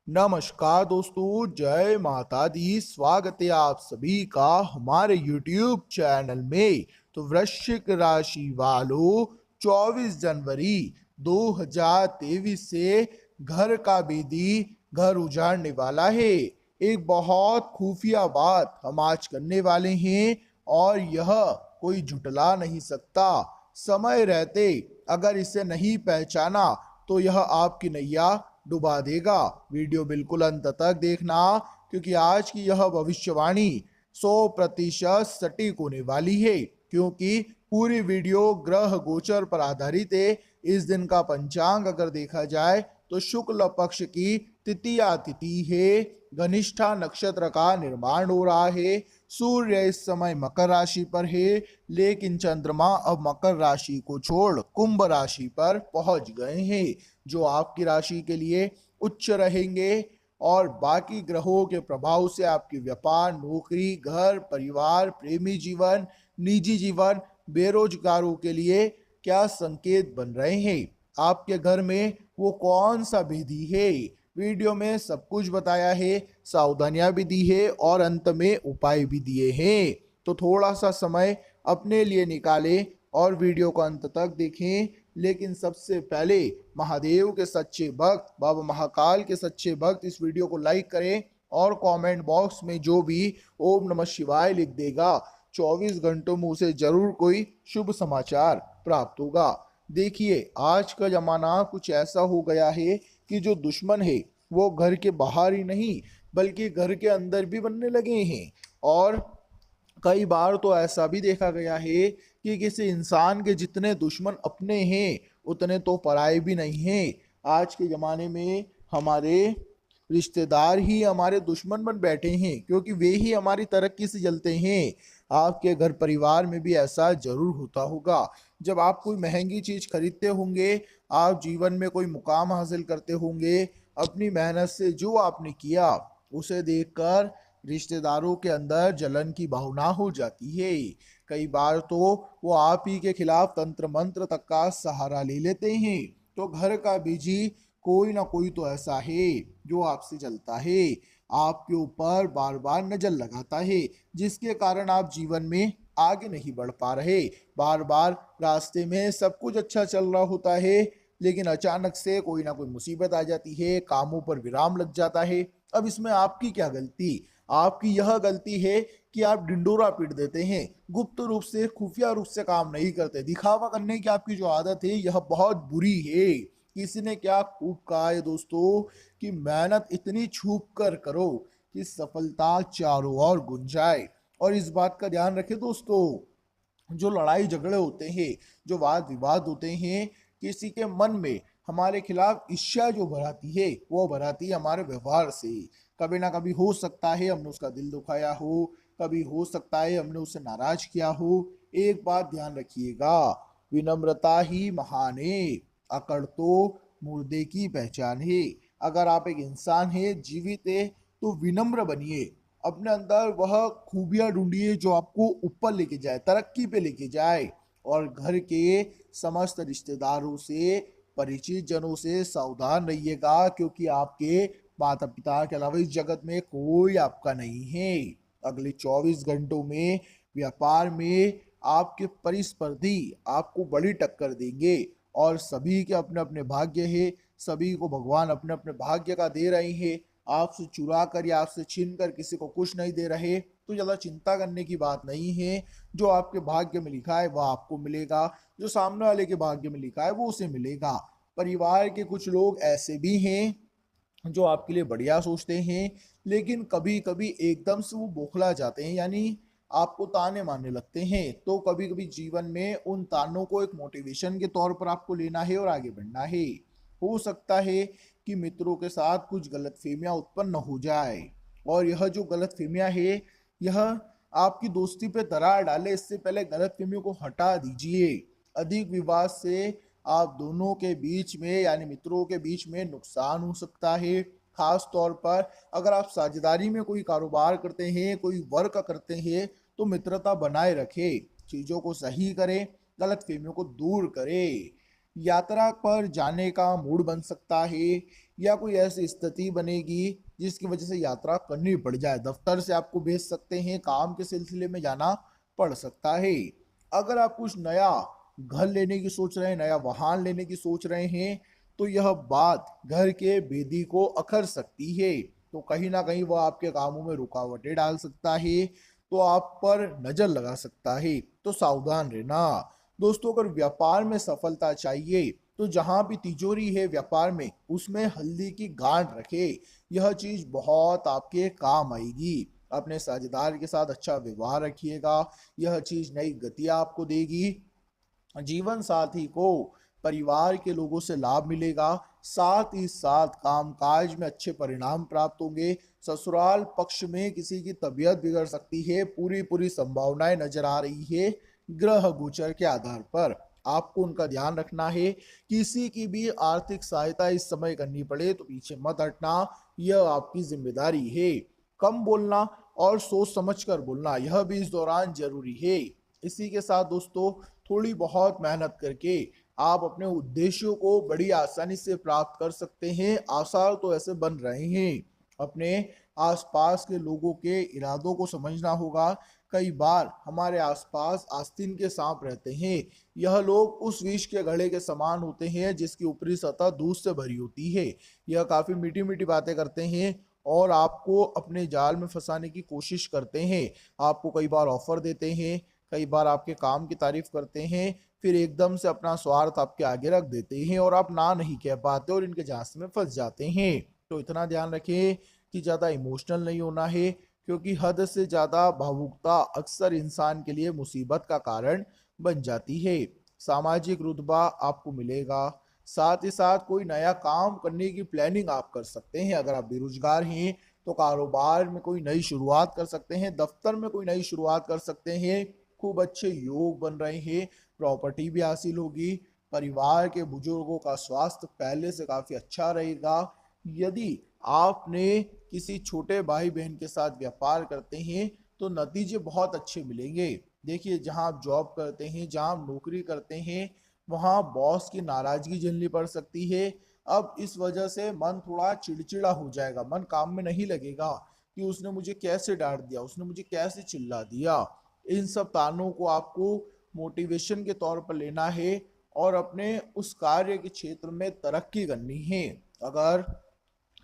नमस्कार दोस्तों, जय माता दी। स्वागत है आप सभी का हमारे YouTube चैनल में। तो वृश्चिक राशि वालों, 24 जनवरी 2023 से घर का बेदी घर उजाड़ने वाला है। एक बहुत खुफिया बात हम आज करने वाले हैं और यह कोई झुटला नहीं सकता। समय रहते अगर इसे नहीं पहचाना तो यह आपकी नैया डुबा देगा। वीडियो बिल्कुल अंत तक देखना, क्योंकि आज की यह भविष्यवाणी 100% सटीक होने वाली है, क्योंकि पूरी वीडियो ग्रह गोचर पर आधारित है। इस दिन का पंचांग अगर देखा जाए तो शुक्ल पक्ष की तृतीया तिथि है। घनिष्ठा नक्षत्र का निर्माण हो रहा है। सूर्य इस समय मकर राशि पर है, लेकिन चंद्रमा अब मकर राशि को छोड़ कुंभ राशि पर पहुंच गए हैं, जो आपकी राशि के लिए उच्च रहेंगे। और बाकी ग्रहों के प्रभाव से आपके व्यापार, नौकरी, घर, परिवार, प्रेमी जीवन, निजी जीवन, बेरोजगारों के लिए क्या संकेत बन रहे हैं। आपके घर में वो कौन सा विधि है, वीडियो में सब कुछ बताया है, सावधानियां भी दी है और अंत में उपाय भी दिए हैं। तो थोड़ा सा समय अपने लिए निकालें और वीडियो को अंत तक देखें। लेकिन सबसे पहले महादेव के सच्चे भक्त, बाबा महाकाल के सच्चे भक्त इस वीडियो को लाइक करें और कमेंट बॉक्स में जो भी ओम नमः शिवाय लिख देगा, 24 घंटों में उसे जरूर कोई शुभ समाचार प्राप्त होगा। देखिए, आज का जमाना कुछ ऐसा हो गया है कि जो दुश्मन है वो घर के बाहर ही नहीं बल्कि घर के अंदर भी बनने लगे हैं। और कई बार तो ऐसा भी देखा गया है कि किसी इंसान के जितने दुश्मन अपने हैं उतने तो पराये भी नहीं हैं। आज के ज़माने में हमारे रिश्तेदार ही हमारे दुश्मन बन बैठे हैं, क्योंकि वे ही हमारी तरक्की से जलते हैं। आपके घर परिवार में भी ऐसा जरूर होता होगा। जब आप कोई महंगी चीज़ खरीदते होंगे, आप जीवन में कोई मुकाम हासिल करते होंगे, अपनी मेहनत से जो आपने किया उसे देखकर रिश्तेदारों के अंदर जलन की भावना हो जाती है। कई बार तो वो आप ही के खिलाफ तंत्र मंत्र तक का सहारा ले लेते हैं। तो घर का बीजी कोई ना कोई तो ऐसा है जो आपसे जलता है, आपके ऊपर बार बार नजर लगाता है, जिसके कारण आप जीवन में आगे नहीं बढ़ पा रहे। बार बार रास्ते में सब कुछ अच्छा चल रहा होता है, लेकिन अचानक से कोई ना कोई मुसीबत आ जाती है, कामों पर विराम लग जाता है। अब इसमें आपकी क्या गलती? आपकी यह गलती है कि आप डिंडोरा पीट देते हैं, गुप्त रूप से, खुफिया रूप से काम नहीं करते। दिखावा करने की आपकी जो आदत है यह बहुत बुरी है। किसी ने क्या खूब कहा है दोस्तों कि मेहनत इतनी छुप कर करो कि सफलता चारों ओर गुंज जाए। और इस बात का ध्यान रखें दोस्तों, जो लड़ाई झगड़े होते हैं, जो वाद विवाद होते हैं, किसी के मन में हमारे खिलाफ ईर्ष्या जो भराती है वो भराती है हमारे व्यवहार से। कभी ना कभी हो सकता है हमने उसका दिल दुखाया हो, कभी हो सकता है हमने उसे नाराज किया हो। एक बात ध्यान रखिएगा, विनम्रता ही महान है, अकड़ तो मुर्दे की पहचान है। अगर आप एक इंसान है, जीवित है, तो विनम्र बनिए। अपने अंदर वह खूबियां ढूंढिए जो आपको ऊपर लेके जाए, तरक्की पे लेके जाए। और घर के समस्त रिश्तेदारों से, परिचित जनों से सावधान रहिएगा, क्योंकि आपके माता पिता के अलावा इस जगत में कोई आपका नहीं है। अगले 24 घंटों में व्यापार में आपके प्रतिस्पर्धी आपको बड़ी टक्कर देंगे। और सभी के अपने अपने भाग्य है, सभी को भगवान अपने अपने भाग्य का दे रहे हैं। आपसे चुरा कर या आपसे छीन कर किसी को कुछ नहीं दे रहे, तो ज़्यादा चिंता करने की बात नहीं है। जो आपके भाग्य में लिखा है वह आपको मिलेगा, जो सामने वाले के भाग्य में लिखा है वो उसे मिलेगा। परिवार के कुछ लोग ऐसे भी हैं जो आपके लिए बढ़िया सोचते हैं, लेकिन कभी कभी एकदम से वो बौखला जाते हैं, यानी आपको ताने मारने लगते हैं। तो कभी कभी जीवन में उन तानों को एक मोटिवेशन के तौर पर आपको लेना है और आगे बढ़ना है। हो सकता है कि मित्रों के साथ कुछ गलतफहमियां उत्पन्न हो जाए, और यह जो गलतफहमियां है यह आपकी दोस्ती पे दरार डाले। इससे पहले गलतफहमियों को हटा दीजिए। अधिक विवाद से आप दोनों के बीच में, यानी मित्रों के बीच में नुकसान हो सकता है। खास तौर पर अगर आप साझेदारी में कोई कारोबार करते हैं, कोई वर्क करते हैं, तो मित्रता बनाए रखें, चीज़ों को सही करें, गलत फहमियों को दूर करें। यात्रा पर जाने का मूड बन सकता है, या कोई ऐसी स्थिति बनेगी जिसकी वजह से यात्रा करनी पड़ जाए, दफ्तर से आपको भेज सकते हैं, काम के सिलसिले में जाना पड़ सकता है। अगर आप कुछ नया घर लेने की सोच रहे हैं, नया वाहन लेने की सोच रहे हैं, तो यह बात घर के बेदी को अखर सकती है। तो कहीं ना कहीं वह आपके कामों में रुकावटें डाल सकता है, तो आप पर नजर लगा सकता है। तो सावधान रहना। दोस्तों, अगर व्यापार में सफलता चाहिए तो जहां भी तिजोरी है व्यापार में, उसमें हल्दी की गांठ रखे। यह चीज बहुत आपके काम आएगी। अपने साझेदार के साथ अच्छा व्यवहार रखिएगा, यह चीज नई गति आपको देगी। जीवन साथी को परिवार के लोगों से लाभ मिलेगा, साथ ही साथ कामकाज में अच्छे परिणाम प्राप्त होंगे। ससुराल पक्ष में किसी की तबीयत बिगड़ सकती है, पूरी पूरी संभावनाएं नजर आ रही है। ग्रह गोचर के आधार पर आपको उनका ध्यान रखना है। किसी की भी आर्थिक सहायता इस समय करनी पड़े तो पीछे मत हटना, यह आपकी जिम्मेदारी है। कम बोलना और सोच समझ कर बोलना, यह भी इस दौरान जरूरी है। इसी के साथ दोस्तों, थोड़ी बहुत मेहनत करके आप अपने उद्देश्यों को बड़ी आसानी से प्राप्त कर सकते हैं। आसार तो ऐसे बन रहे हैं। अपने आसपास के लोगों के इरादों को समझना होगा। कई बार हमारे आसपास आस्तीन के सांप रहते हैं। यह लोग उस विष के घड़े के समान होते हैं जिसकी ऊपरी सतह दूध से भरी होती है। यह काफी मीठी मीठी बातें करते हैं और आपको अपने जाल में फंसाने की कोशिश करते हैं। आपको कई बार ऑफर देते हैं, कई बार आपके काम की तारीफ करते हैं, फिर एकदम से अपना स्वार्थ आपके आगे रख देते हैं और आप ना नहीं कह पाते और इनके झांसे में फंस जाते हैं। तो इतना ध्यान रखें कि ज़्यादा इमोशनल नहीं होना है, क्योंकि हद से ज़्यादा भावुकता अक्सर इंसान के लिए मुसीबत का कारण बन जाती है। सामाजिक रुतबा आपको मिलेगा, साथ ही साथ कोई नया काम करने की प्लानिंग आप कर सकते हैं। अगर आप बेरोजगार हैं तो कारोबार में कोई नई शुरुआत कर सकते हैं, दफ्तर में कोई नई शुरुआत कर सकते हैं। खूब अच्छे योग बन रहे हैं, प्रॉपर्टी भी हासिल होगी। परिवार के बुजुर्गों का स्वास्थ्य पहले से काफी अच्छा रहेगा। यदि आपने किसी छोटे भाई बहन के साथ व्यापार करते हैं तो नतीजे बहुत अच्छे मिलेंगे। देखिए, जहां आप जॉब करते हैं, जहां आप नौकरी करते हैं, वहां बॉस की नाराजगी झेलनी पड़ सकती है। अब इस वजह से मन थोड़ा चिड़चिड़ा हो जाएगा, मन काम में नहीं लगेगा कि उसने मुझे कैसे डांट दिया, उसने मुझे कैसे चिल्ला दिया। इन सब तानों को आपको मोटिवेशन के तौर पर लेना है और अपने उस कार्य के क्षेत्र में तरक्की करनी है। अगर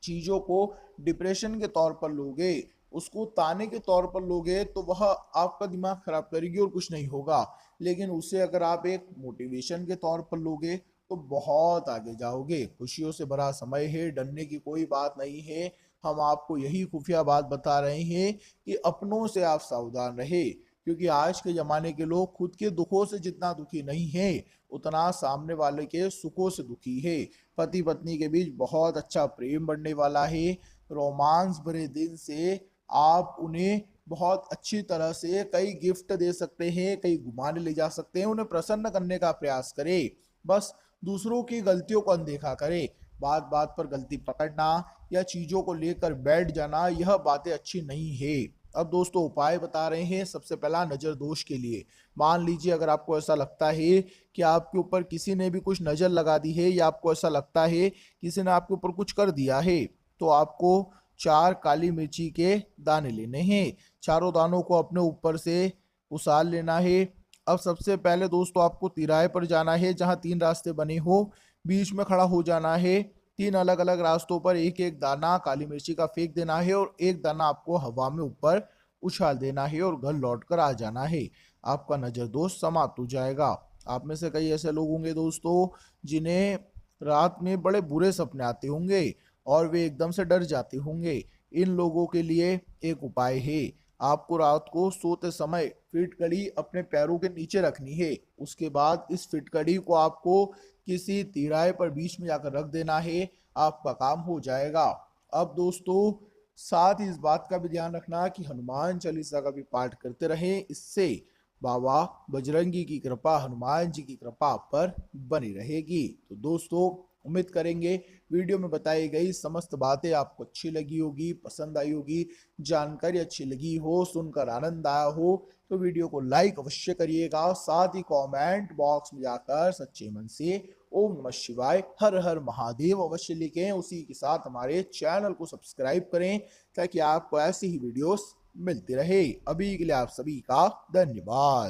चीजों को डिप्रेशन के तौर पर लोगे, उसको ताने के तौर पर लोगे, तो वह आपका दिमाग खराब करेगी और कुछ नहीं होगा। लेकिन उसे अगर आप एक मोटिवेशन के तौर पर लोगे तो बहुत आगे जाओगे। खुशियों से भरा समय है, डरने की कोई बात नहीं है। हम आपको यही खुफिया बात बता रहे हैं कि अपनों से आप सावधान रहे, क्योंकि आज के जमाने के लोग खुद के दुखों से जितना दुखी नहीं है, उतना सामने वाले के सुखों से दुखी है। पति पत्नी के बीच बहुत अच्छा प्रेम बढ़ने वाला है। रोमांस भरे दिन से आप उन्हें बहुत अच्छी तरह से कई गिफ्ट दे सकते हैं, कई घुमाने ले जा सकते हैं। उन्हें प्रसन्न करने का प्रयास करें, बस दूसरों की गलतियों को अनदेखा करें। बात बात पर गलती पकड़ना या चीजों को लेकर बैठ जाना, यह बातें अच्छी नहीं है। अब दोस्तों, उपाय बता रहे हैं। सबसे पहला, नजर दोष के लिए, मान लीजिए अगर आपको ऐसा लगता है कि आपके ऊपर किसी ने भी कुछ नजर लगा दी है, या आपको ऐसा लगता है किसी ने आपके ऊपर कुछ कर दिया है, तो आपको 4 काली मिर्ची के दाने लेने हैं। चारों दानों को अपने ऊपर से उसाल लेना है। अब सबसे पहले दोस्तों, आपको तिराहे पर जाना है जहां 3 रास्ते बने हो, बीच में खड़ा हो जाना है। 3 अलग अलग रास्तों पर एक एक दाना काली मिर्ची का फेंक देना है और एक दाना आपको हवा में ऊपर उछाल देना है और घर लौट कर आ जाना है। आपका नजर दोष समाप्त हो जाएगा। आप में से कई ऐसे लोग होंगे दोस्तों जिन्हें रात में बड़े बुरे सपने आते होंगे और वे एकदम से डर जाते होंगे। इन लोगों के लिए एक उपाय है। आपको रात को सोते समय फिटकड़ी अपने पैरों के नीचे रखनी है। उसके बाद इस फिटकड़ी को आपको किसी तिराहे पर बीच में जाकर रख देना है, आपका काम हो जाएगा। अब दोस्तों, साथ ही इस बात का भी ध्यान रखना कि हनुमान चालीसा का भी पाठ करते रहें। इससे बाबा बजरंगी की कृपा, हनुमान जी की कृपा आप पर बनी रहेगी। तो दोस्तों, उम्मीद करेंगे वीडियो में बताई गई समस्त बातें आपको अच्छी लगी होगी, पसंद आई होगी, जानकारी अच्छी लगी हो, सुनकर आनंद आया हो तो वीडियो को लाइक अवश्य करिएगा। साथ ही कमेंट बॉक्स में जाकर सच्चे मन से ओम नमः शिवाय, हर हर महादेव अवश्य लिखें। उसी के साथ हमारे चैनल को सब्सक्राइब करें ताकि आपको ऐसी ही वीडियोस मिलती रहे। अभी के लिए आप सभी का धन्यवाद।